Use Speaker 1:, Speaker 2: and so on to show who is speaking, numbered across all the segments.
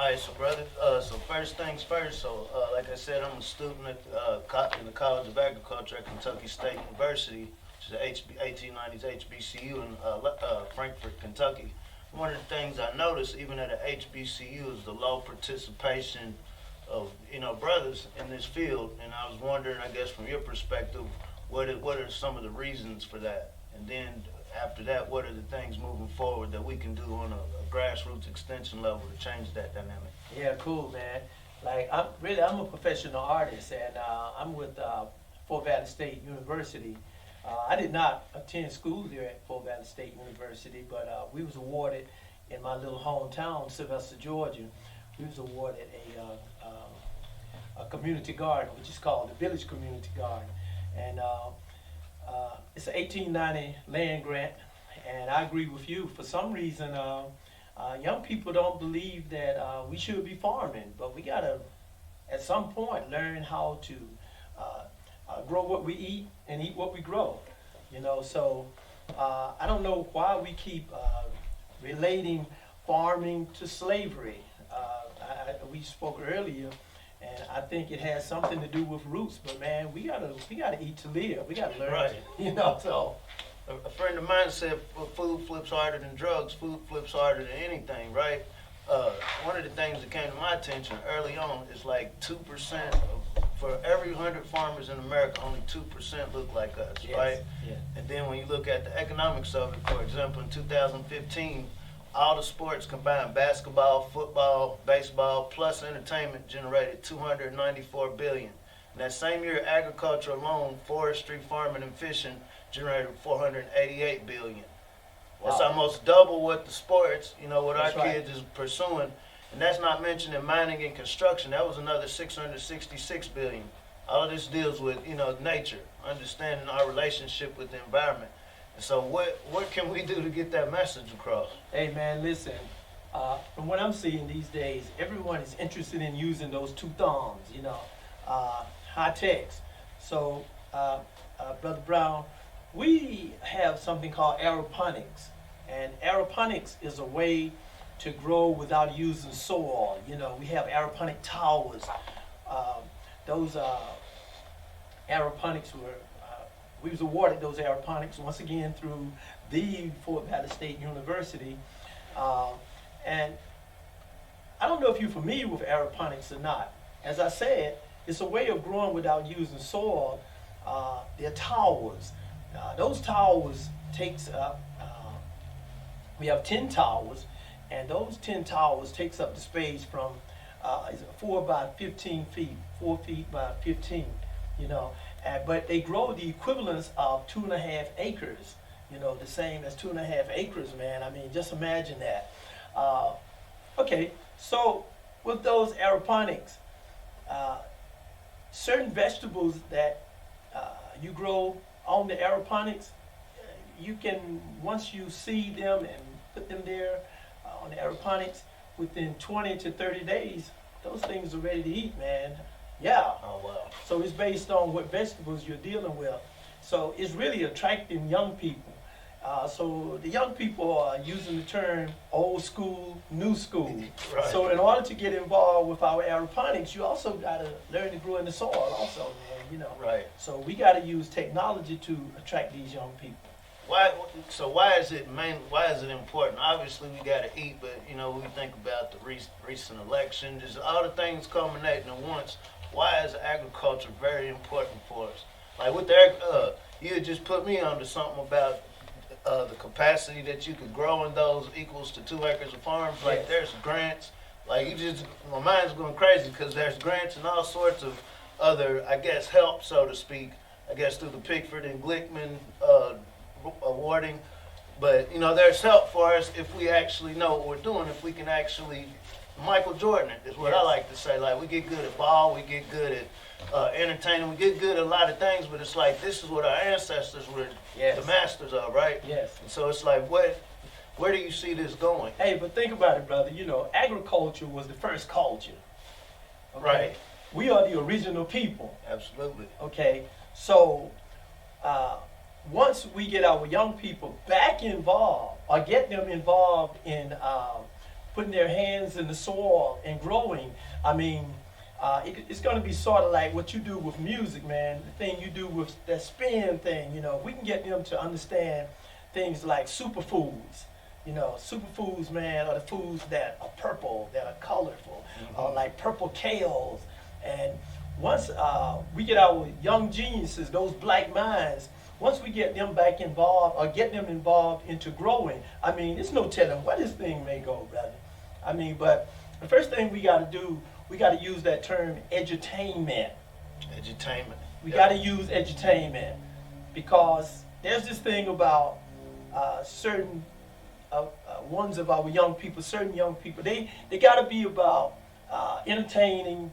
Speaker 1: All right, so brother, so first things first. So, like I said, I'm a student at in the College of Agriculture at Kentucky State University, which is the 1890s HBCU in Frankfort, Kentucky. One of the things I noticed, even at a HBCU, is the low participation of brothers in this field. And I was wondering, I guess, from your perspective, what are some of the reasons for that? And then after that, what are the things moving forward that we can do on a grassroots extension level to change that dynamic?
Speaker 2: Yeah, cool, man. Like I'm a professional artist, and I'm with Fort Valley State University. I did not attend school there at Fort Valley State University, but we was awarded in my little hometown, Sylvester, Georgia. We was awarded a community garden, which is called the Village Community Garden, and it's an 1890 land grant. And I agree with you. For some reason, young people don't believe that we should be farming, but we gotta, at some point, learn how to grow what we eat and eat what we grow. So I don't know why we keep relating farming to slavery. We spoke earlier, and I think it has something to do with roots. But man, we gotta eat to live. We gotta learn.
Speaker 1: Right.
Speaker 2: So.
Speaker 1: A friend of mine said, food flips harder than drugs. Food flips harder than anything, right? One of the things that came to my attention early on is like 2% for every 100 farmers in America, only 2% look like us,
Speaker 2: Yes.
Speaker 1: right?
Speaker 2: Yeah.
Speaker 1: And then when you look at the economics of it, for example, in 2015, all the sports combined, basketball, football, baseball, plus entertainment, generated $294 billion. And that same year, agriculture alone, forestry, farming, and fishing generated $488 billion. That's
Speaker 2: Wow.
Speaker 1: almost double what the sports, what
Speaker 2: That's
Speaker 1: our
Speaker 2: right.
Speaker 1: kids is pursuing. And that's not mentioning mining and construction. That was another $666 billion. All of this deals with, nature, understanding our relationship with the environment. And so what can we do to get that message across?
Speaker 2: Hey man, listen. From what I'm seeing these days, everyone is interested in using those two thumbs. High techs. So, Brother Brown, we have something called aeroponics, and aeroponics is a way to grow without using soil. We have aeroponic towers. Those aeroponics were we was awarded those aeroponics once again through the Fort Valley State University, and I don't know if you're familiar with aeroponics or not. As I said, it's a way of growing without using soil. They're towers. Those towers takes up, we have 10 towers, and those 10 towers takes up the space from 4 by 15 feet, 4 feet by 15, but they grow the equivalence of 2.5 acres, the same as 2.5 acres, man. I mean, just imagine that. Okay, so with those aeroponics, certain vegetables that you grow on the aeroponics, you can, once you seed them and put them there on the aeroponics, within 20 to 30 days, those things are ready to eat, man. Yeah.
Speaker 1: Oh, wow.
Speaker 2: So it's based on what vegetables you're dealing with. So it's really attracting young people. So the young people are using the term old school, new school.
Speaker 1: Right.
Speaker 2: So in order to get involved with our aeroponics, you also got to learn to grow in the soil also, man,
Speaker 1: Right.
Speaker 2: So we got to use technology to attract these young people.
Speaker 1: Why is it important? Obviously, we got to eat, but we think about the recent election, just all the things culminating at once. Why is agriculture very important for us? Like with the you had just put me onto something about the capacity that you could grow in those equals to 2 acres of farms. Like
Speaker 2: Yes.
Speaker 1: there's grants. Like my mind's going crazy because there's grants and all sorts of other, I guess, help, so to speak. I guess through the Pickford and Glickman awarding. But there's help for us if we actually know what we're doing. If we can actually, Michael Jordan is what I
Speaker 2: Yes.
Speaker 1: like to say. Like we get good at ball, we get good at entertaining, we get good at a lot of things. But it's like this is what our ancestors were
Speaker 2: Yes.
Speaker 1: the masters of, right?
Speaker 2: Yes.
Speaker 1: And so it's like, where do you see this going?
Speaker 2: Hey, but think about it, brother. Agriculture was the first culture. Okay?
Speaker 1: Right.
Speaker 2: We are the original people.
Speaker 1: Absolutely.
Speaker 2: Okay, so once we get our young people back involved or get them involved in putting their hands in the soil and growing. I mean, it's going to be sort of like what you do with music, man. The thing you do with that spin thing, you know. We can get them to understand things like superfoods. You know, superfoods, man, are the foods that are purple, that are colorful, like purple kales. And once we get our young geniuses, those black minds, once we get them back involved or get them involved into growing, I mean, there's no telling where this thing may go, brother. I mean, but the first thing we got to do, we got to use that term edutainment.
Speaker 1: Edutainment.
Speaker 2: We got to use edutainment because there's this thing about certain ones of our young people, certain young people, they got to be about entertaining.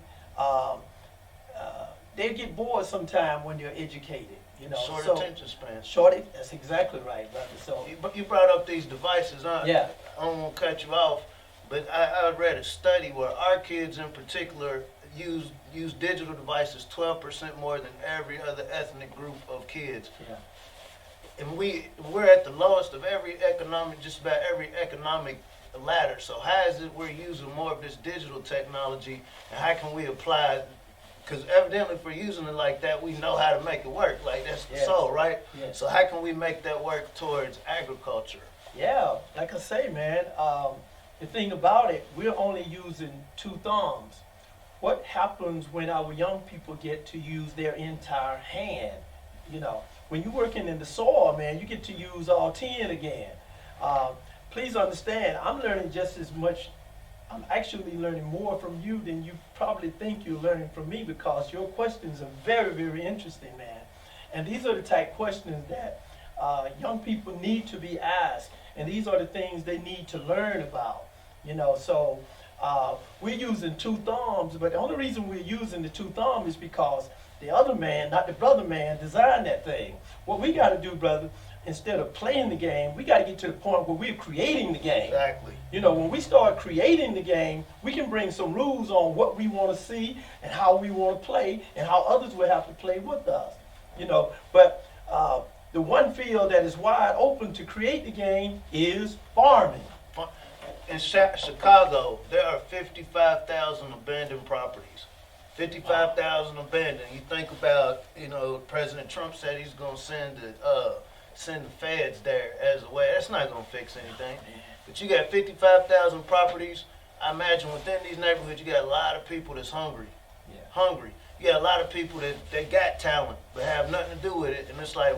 Speaker 2: They get bored sometime when they're educated. You know,
Speaker 1: Short attention span.
Speaker 2: That's exactly right, brother. So
Speaker 1: You brought up these devices, huh?
Speaker 2: Yeah.
Speaker 1: I don't want to cut you off, but I read a study where our kids in particular use digital devices 12% more than every other ethnic group of kids.
Speaker 2: yeah,
Speaker 1: And we're at the lowest of just about every economic ladder. So how is it we're using more of this digital technology, and how can we apply? Because evidently, if we're using it like that, we know how to make it work. Like that's the
Speaker 2: Yes.
Speaker 1: soul, right?
Speaker 2: Yes.
Speaker 1: So how can we make that work towards agriculture?
Speaker 2: yeah. Like I say, man, the thing about it, we're only using 2 thumbs. What happens when our young people get to use their entire hand? You know, when you're working in the soil, man, you get to use all 10 again. Please understand, I'm learning just as much. I'm actually learning more from you than you probably think you're learning from me because your questions are very, very interesting, man. And these are the type questions that young people need to be asked. And these are the things they need to learn about, you know. So we're using 2 thumbs, but the only reason we're using the 2 thumbs is because the other man, not the brother man, designed that thing. What we got to do, brother, instead of playing the game, we got to get to the point where we're creating the game.
Speaker 1: Exactly.
Speaker 2: You know, when we start creating the game, we can bring some rules on what we want to see and how we want to play and how others will have to play with us. You know, but the one field that is wide open to create the game is farming.
Speaker 1: In Chicago, there are 55,000 abandoned properties. 55,000 abandoned. You think about, you know, President Trump said he's going to send the feds there as a way. That's not going to fix anything. But you got 55,000 properties. I imagine within these neighborhoods, you got a lot of people that's hungry.
Speaker 2: Yeah.
Speaker 1: Hungry. You got a lot of people that got talent but have nothing to do with it. And it's like,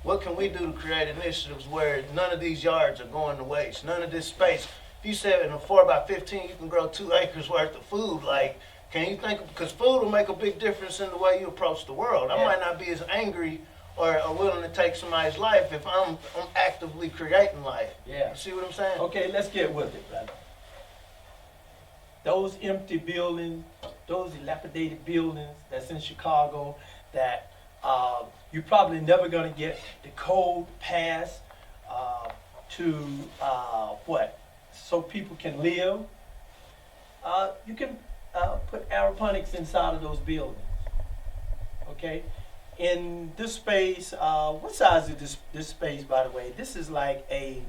Speaker 1: what can we do to create initiatives where none of these yards are going to waste? None of this space. If you said in a 4x15 you can grow 2 acres worth of food, like, can you think, because food will make a big difference in the way you approach the world. I
Speaker 2: Yeah.
Speaker 1: might not be as angry or willing to take somebody's life if I'm actively creating life.
Speaker 2: Yeah.
Speaker 1: You see what I'm saying?
Speaker 2: Okay, let's get with it, brother. Those empty buildings, those dilapidated buildings that's in Chicago that you're probably never going to get the code passed to what? So people can live. You can put aeroponics inside of those buildings. Okay? In this space, what size is this space, by the way? This is like a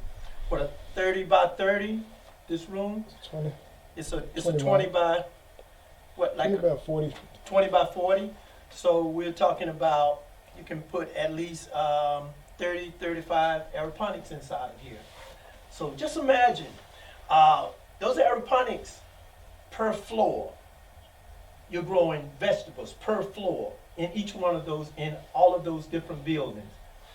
Speaker 2: 30 by 30, this room?
Speaker 3: 20.
Speaker 2: It's a
Speaker 3: 20
Speaker 2: 20 by, what, like
Speaker 3: about 40.
Speaker 2: 20 by 40? So we're talking about, you can put at least 30, 35 aeroponics inside of here. So just imagine, those aeroponics per floor, you're growing vegetables per floor in each one of those, in all of those different buildings.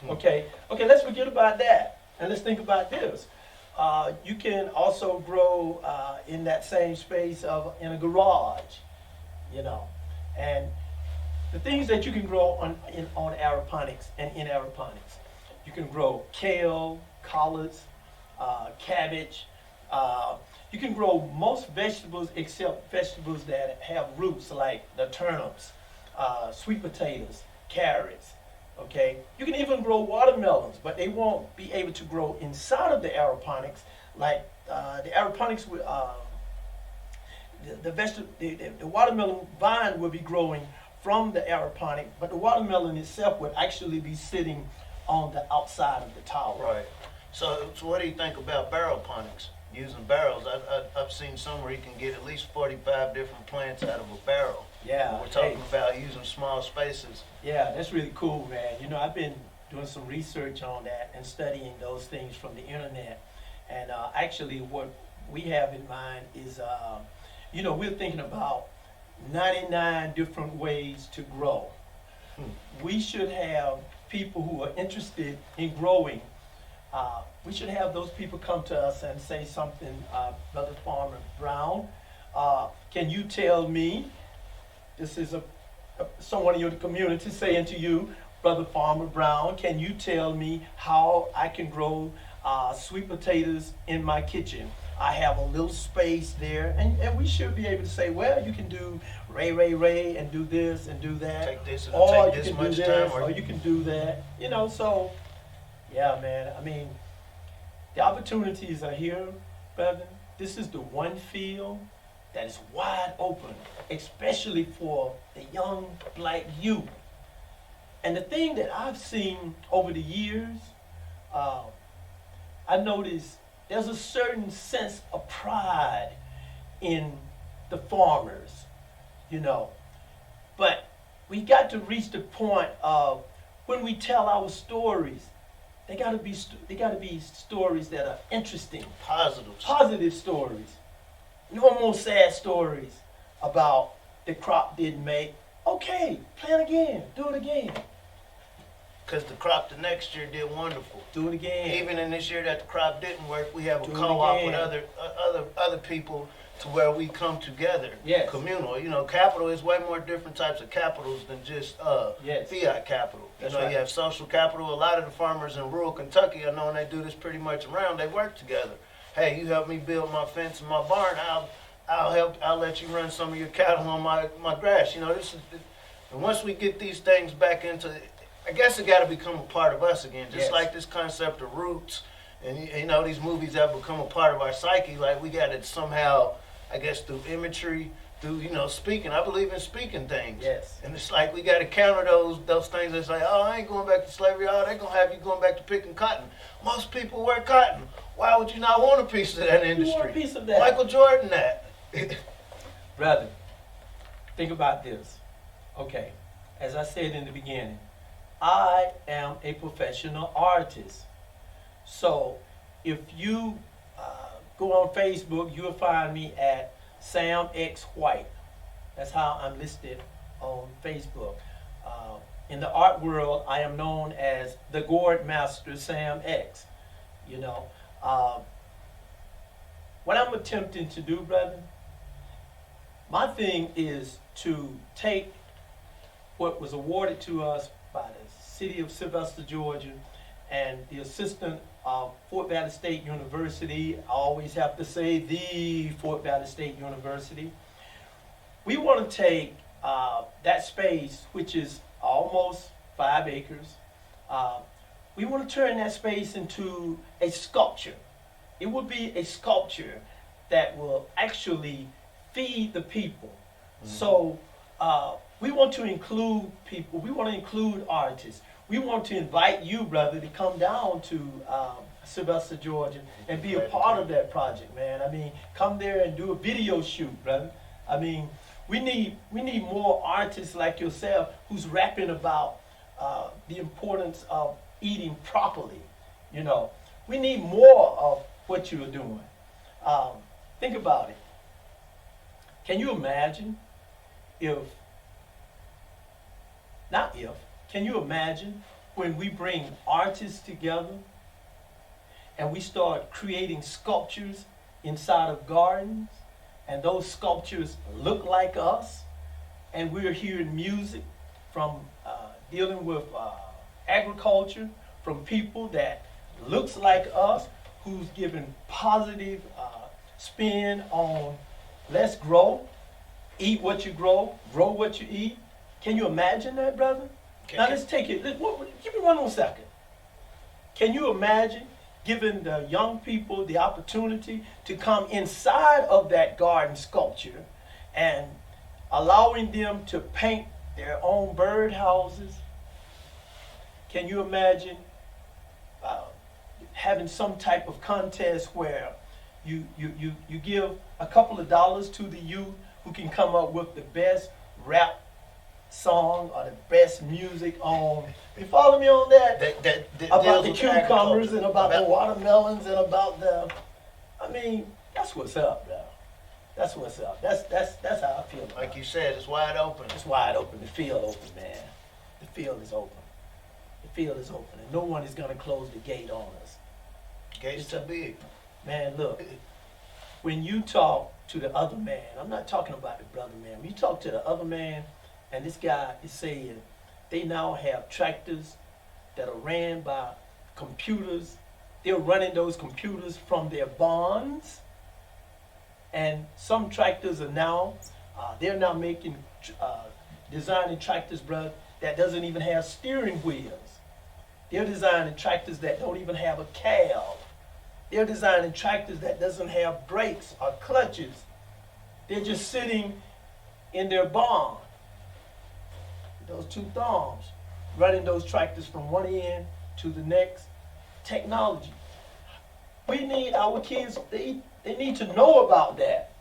Speaker 2: Okay, let's forget about that. And let's think about this. You can also grow in that same space in a garage, you know. And the things that you can grow on aeroponics and in aeroponics, you can grow kale, collards, cabbage. You can grow most vegetables except vegetables that have roots like the turnips, sweet potatoes, carrots. Okay, you can even grow watermelons, but they won't be able to grow inside of the aeroponics. Like the aeroponics, the watermelon vine will be growing from the aeroponic, but the watermelon itself would actually be sitting on the outside of the tower.
Speaker 1: Right. So what do you think about barrelponics? using barrels. I've seen some where you can get at least 45 different plants out of a barrel.
Speaker 2: Yeah.
Speaker 1: We're talking about using small spaces.
Speaker 2: Yeah, that's really cool, man. You know, I've been doing some research on that and studying those things from the internet. And actually, what we have in mind is, you know, we're thinking about 99 different ways to grow. We should have people who are interested in growing. We should have those people come to us and say something, Brother Farmer Brown, can you tell me, this is someone in your community saying to you, Brother Farmer Brown, can you tell me how I can grow sweet potatoes in my kitchen? I have a little space there, and we should be able to say, well, you can do Ray, and do this and do that.
Speaker 1: Take this and
Speaker 2: or
Speaker 1: take
Speaker 2: you
Speaker 1: this
Speaker 2: can
Speaker 1: much
Speaker 2: do this,
Speaker 1: time.
Speaker 2: or you can do that. You know, so, yeah, man, I mean, the opportunities are here, brother. This is the one field that is wide open, especially for the young black youth. And the thing that I've seen over the years, I noticed there's a certain sense of pride in the farmers, you know. But we got to reach the point of when we tell our stories, they got to be stories that are interesting, positive stories. No more sad stories about the crop didn't make. Okay, plant again, do it again.
Speaker 1: Because the crop the next year did wonderful.
Speaker 2: Do it again.
Speaker 1: Even in this year that the crop didn't work, we have a
Speaker 2: Do it
Speaker 1: co-op with
Speaker 2: again.
Speaker 1: other people to where we come together.
Speaker 2: Yes.
Speaker 1: Communal. You know, capital is way more different types of capitals than just
Speaker 2: Yes.
Speaker 1: fiat capital.
Speaker 2: That's
Speaker 1: you know,
Speaker 2: right.
Speaker 1: you have social capital. A lot of the farmers in rural Kentucky, I know, and they do this pretty much around, they work together. Hey, you help me build my fence and my barn, I'll let you run some of your cattle on my grass. You know, and once we get these things back into, I guess it got to become a part of us again. Just
Speaker 2: Yes.
Speaker 1: like this concept of roots, and you know, these movies have become a part of our psyche. Like we got to somehow, I guess, through imagery, through speaking. I believe in speaking things.
Speaker 2: Yes.
Speaker 1: And it's like we got to counter those things that say, oh, I ain't going back to slavery. Oh, they gonna have you going back to picking cotton. Most people wear cotton. Why would you not want a piece of that industry?
Speaker 2: You want a piece of that.
Speaker 1: Michael Jordan that.
Speaker 2: Brother, think about this. Okay, as I said in the beginning, I am a professional artist. So if you go on Facebook, you'll find me at Sam X White. That's how I'm listed on Facebook. In the art world, I am known as the Gourd Master Sam X. You know, what I'm attempting to do, brother, my thing is to take what was awarded to us by the city of Sylvester, Georgia, and the assistant of Fort Valley State University. I always have to say the Fort Valley State University. We want to take that space, which is almost 5 acres. We want to turn that space into a sculpture. It will be a sculpture that will actually feed the people. Mm-hmm. So we want to include people. We want to include artists. We want to invite you, brother, to come down to Sylvester, Georgia, and be a part of that project, man. I mean, come there and do a video shoot, brother. I mean, we need more artists like yourself who's rapping about the importance of eating properly. You know, we need more of what you're doing. Think about it. Can you imagine can you imagine when we bring artists together and we start creating sculptures inside of gardens, and those sculptures look like us, and we're hearing music from dealing with agriculture, from people that looks like us, who's giving positive spin on let's grow, eat what you grow what you eat. Can you imagine that, brother? Now let's take it. Give me one more second. Can you imagine giving the young people the opportunity to come inside of that garden sculpture and allowing them to paint their own bird houses? Can you imagine having some type of contest where You give a couple of dollars to the youth who can come up with the best rap song or the best music on. You follow me on that?
Speaker 1: That
Speaker 2: About
Speaker 1: deals
Speaker 2: the
Speaker 1: with
Speaker 2: cucumbers
Speaker 1: agriculture.
Speaker 2: and about the watermelons and about the. I mean, that's what's up, bro. That's what's up. That's how I feel. About
Speaker 1: Like
Speaker 2: it.
Speaker 1: you said, it's wide open.
Speaker 2: It's wide open. The field open, man. The field is open. The field is open, and no one is gonna close the gate on us.
Speaker 1: Gates too big.
Speaker 2: Man, look. When you talk to the other man, I'm not talking about the brother man. When you talk to the other man, and this guy is saying they now have tractors that are ran by computers. They're running those computers from their barns. And some tractors are now, they're now making, designing tractors, bro, that doesn't even have steering wheels. They're designing tractors that don't even have a cab. They're designing tractors that doesn't have brakes or clutches. They're just sitting in their barn. Those two thumbs, running those tractors from one end to the next. Technology. We need our kids, they need to know about that.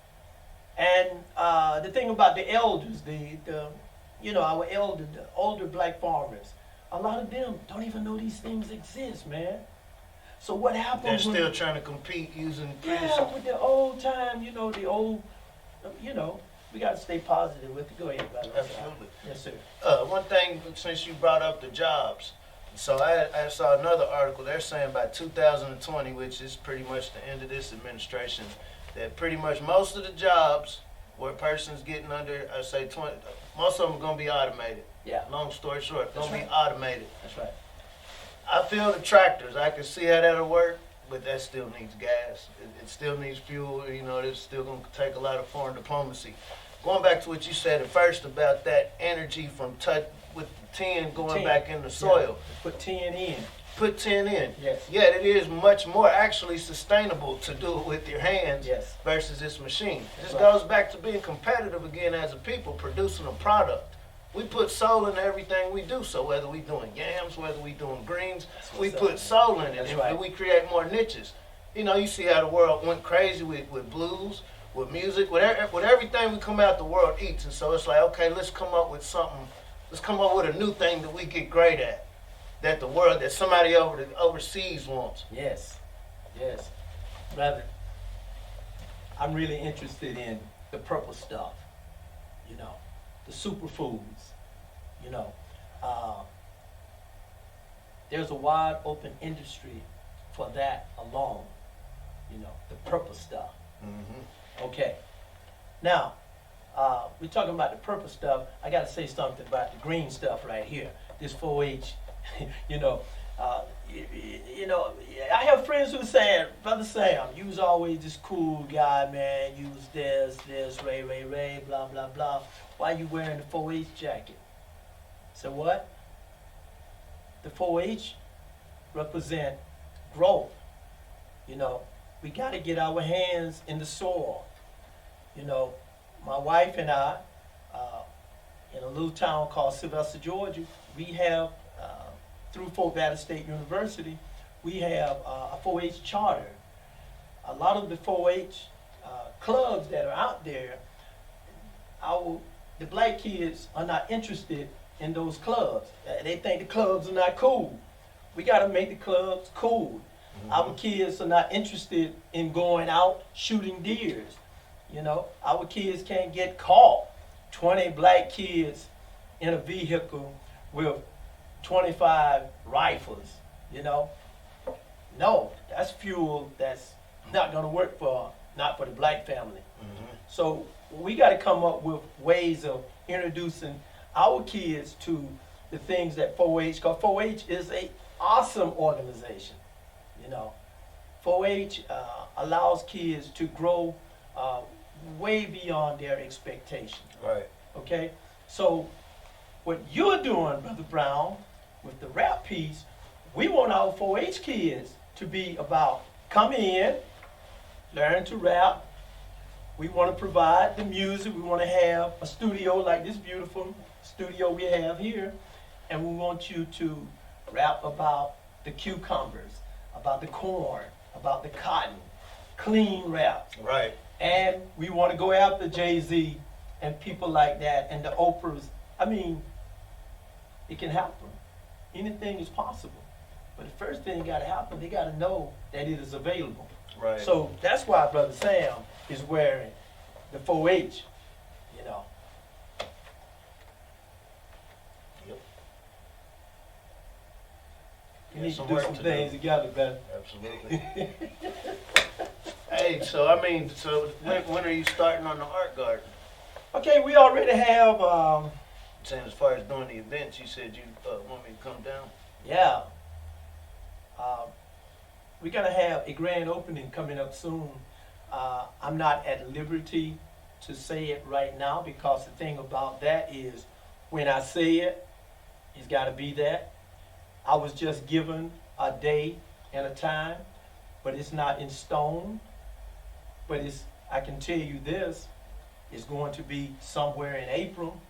Speaker 2: And the thing about the elders, our the older black farmers, a lot of them don't even know these things exist, man. So what happens
Speaker 1: They're
Speaker 2: when,
Speaker 1: still trying to compete using
Speaker 2: yeah, with the old time, the old, we got to stay positive with it. Go ahead, brother.
Speaker 1: Absolutely.
Speaker 2: Yes, sir.
Speaker 1: One thing, since you brought up the jobs, so I saw another article. They're saying by 2020, which is pretty much the end of this administration, that pretty much most of the jobs where a person's getting under, I say 20, most of them are going to be automated.
Speaker 2: Yeah.
Speaker 1: Long story short,
Speaker 2: That's
Speaker 1: going to be
Speaker 2: right.
Speaker 1: automated.
Speaker 2: That's right.
Speaker 1: I feel the tractors. I can see how that'll work, but that still needs gas. It still needs fuel. It's still going to take a lot of foreign diplomacy. Going back to what you said at first about that energy from touch with the tin going back in the soil.
Speaker 2: Yeah. Put 10 in.
Speaker 1: Put tin in.
Speaker 2: Yes.
Speaker 1: Yeah, it is much more actually sustainable to do it with your hands
Speaker 2: Yes.
Speaker 1: versus this machine. It just
Speaker 2: Right.
Speaker 1: goes back to being competitive again as a people, producing a product. We put soul in everything we do. So whether we doing yams, whether we doing greens, we
Speaker 2: what's
Speaker 1: put
Speaker 2: up.
Speaker 1: soul in it,
Speaker 2: That's
Speaker 1: and
Speaker 2: right.
Speaker 1: we create more niches. You see how the world went crazy with blues, with music, with everything we come out the world eats. And so it's like, okay, let's come up with something. Let's come up with a new thing that we get great at, that somebody overseas wants.
Speaker 2: Yes. Yes. Brother, I'm really interested in the purple stuff, the superfoods, there's a wide open industry for that alone, the purple stuff.
Speaker 1: Mm-hmm.
Speaker 2: Okay. Now, we're talking about the purple stuff. I got to say something about the green stuff right here. This 4-H, I have friends who say, Brother Sam, you was always this cool guy, man. You was this, Ray, blah, blah, blah. Why you wearing the 4-H jacket? So what? The 4-H represent growth. We got to get our hands in the soil. My wife and I, in a little town called Sylvester, Georgia, we have, through Fort Valley State University, we have a 4-H charter. A lot of the 4-H clubs that are out there, the black kids are not interested in those clubs. They think the clubs are not cool. We got to make the clubs cool. Mm-hmm. Our kids are not interested in going out shooting deers. Our kids can't get caught. 20 black kids in a vehicle with 25 rifles, No, that's fuel that's not going to work not for the black family. Mm-hmm. So we got to come up with ways of introducing our kids to the things that 4-H, because 4-H is an awesome organization. 4-H allows kids to grow way beyond their expectations.
Speaker 1: Right.
Speaker 2: Okay? So what you're doing, Brother Brown, with the rap piece, we want our 4-H kids to be about come in, learn to rap. We want to provide the music. We want to have a studio like this beautiful studio we have here. And we want you to rap about the cucumbers, about the corn, about the cotton, clean rap.
Speaker 1: Right.
Speaker 2: And we want to go after Jay-Z and people like that and the Oprahs. I mean, it can happen. Anything is possible. But the first thing got to happen, they got to know that it is available.
Speaker 1: Right.
Speaker 2: So that's why Brother Sam is wearing the 4-H, you know.
Speaker 1: Yep.
Speaker 2: We
Speaker 1: Yeah,
Speaker 2: need
Speaker 1: some
Speaker 2: to do
Speaker 1: work
Speaker 2: some
Speaker 1: to
Speaker 2: things
Speaker 1: do.
Speaker 2: together, brother.
Speaker 1: Absolutely. Hey, so I mean, so when are you starting on the art garden?
Speaker 2: Okay, we already have,
Speaker 1: Saying as far as doing the events, you said you want me to come down.
Speaker 2: yeah. We're going to have a grand opening coming up soon. I'm not at liberty to say it right now because the thing about that is when I say it, it's got to be that. I was just given a day and a time, but it's not in stone. But I can tell you this, it's going to be somewhere in April,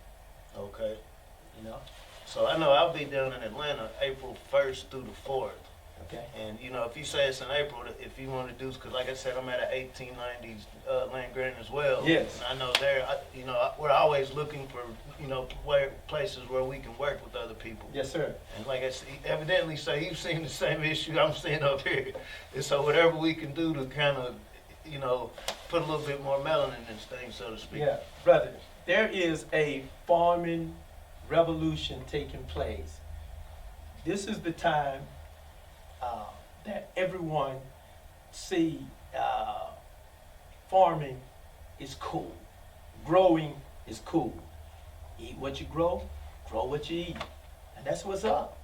Speaker 1: Okay.
Speaker 2: you know.
Speaker 1: So I know I'll be down in Atlanta April 1st through the 4th.
Speaker 2: Okay.
Speaker 1: And, you know, if you say it's in April, if you want to do, because like I said, I'm at an 1890s land grant as well.
Speaker 2: Yes.
Speaker 1: And I know we're always looking for, you know, places where we can work with other people.
Speaker 2: Yes, sir.
Speaker 1: And like I said, evidently, so you've seen the same issue I'm seeing up here. And so whatever we can do to kind of, you know, put a little bit more melanin in this thing, so to speak.
Speaker 2: Yeah, brother, there is a farming revolution taking place. This is the time that everyone see farming is cool. Growing is cool. Eat what you grow what you eat. And that's what's up.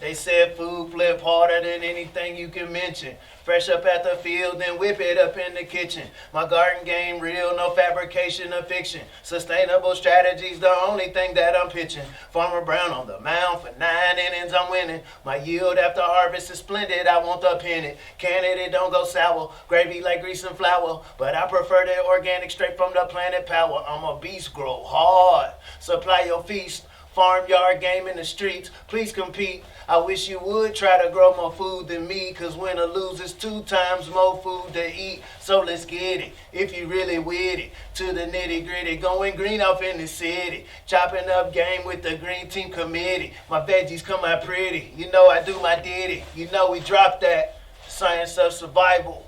Speaker 1: They said food flip harder than anything you can mention. Fresh up at the field, then whip it up in the kitchen. My garden game real, no fabrication or fiction. Sustainable strategies, the only thing that I'm pitching. Farmer Brown on the mound for 9 innings, I'm winning. My yield after harvest is splendid, I want the pennant. Candidate don't go sour, gravy like grease and flour. But I prefer the organic straight from the planet power. I'm a beast, grow hard, supply your feast. Farmyard game in the streets, please compete. I wish you would try to grow more food than me, cause win or lose it's 2 times more food to eat. So let's get it, if you really with it, to the nitty gritty. Going green off in the city, chopping up game with the green team committee. My veggies come out pretty, you know I do my ditty. You know we dropped that, science of survival.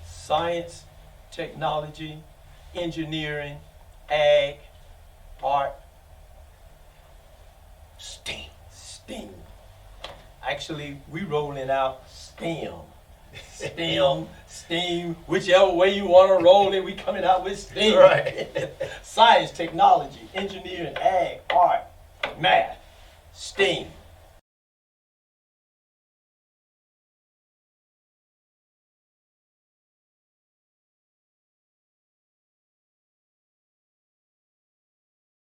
Speaker 2: Science, technology, engineering, ag, art, STEAM. Actually, we rolling out STEM. STEAM, whichever way you want to roll it, we coming out with STEAM.
Speaker 1: Right.
Speaker 2: Science, technology, engineering, ag, art, math, STEAM.